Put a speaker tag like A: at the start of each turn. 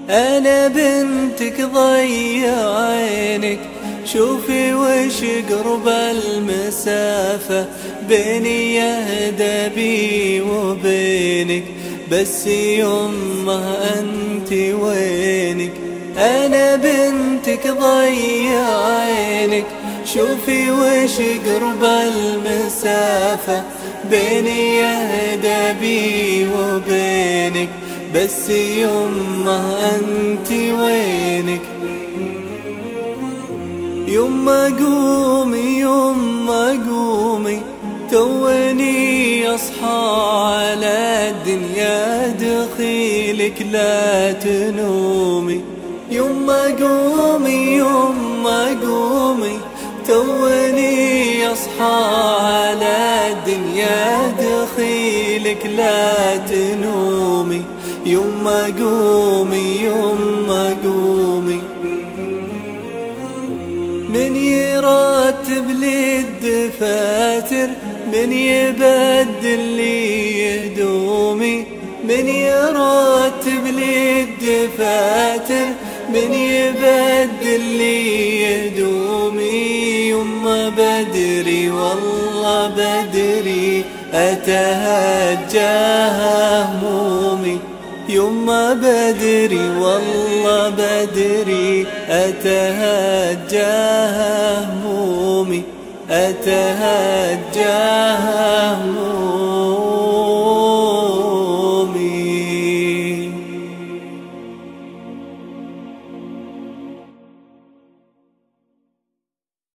A: أنا بنتك ضيع عينك، شوفي وش قرب المسافة بيني يهدى بي وبينك، بس يمه أنت وينك؟ أنا بنتك ضيع عينك، شوفي وش قرب المسافة بيني يهدى بي وبينك، بس يمه أنت وينك؟ يما قومي يما قومي، توني أصحى على الدنيا دخيلك لا تنومي. يما قومي يما قومي، توني أصحى على الدنيا دخيلك لا تنومي. يما قومي يما قومي، من يرتب لي الدفاتر، من يبدل لي هدومي، من يرتب لي الدفاتر، من يبدل لي هدومي. يما بدري والله بدري أتهجى همومي، يما بدري والله بدري أتهجى همومي، أتهجى همومي.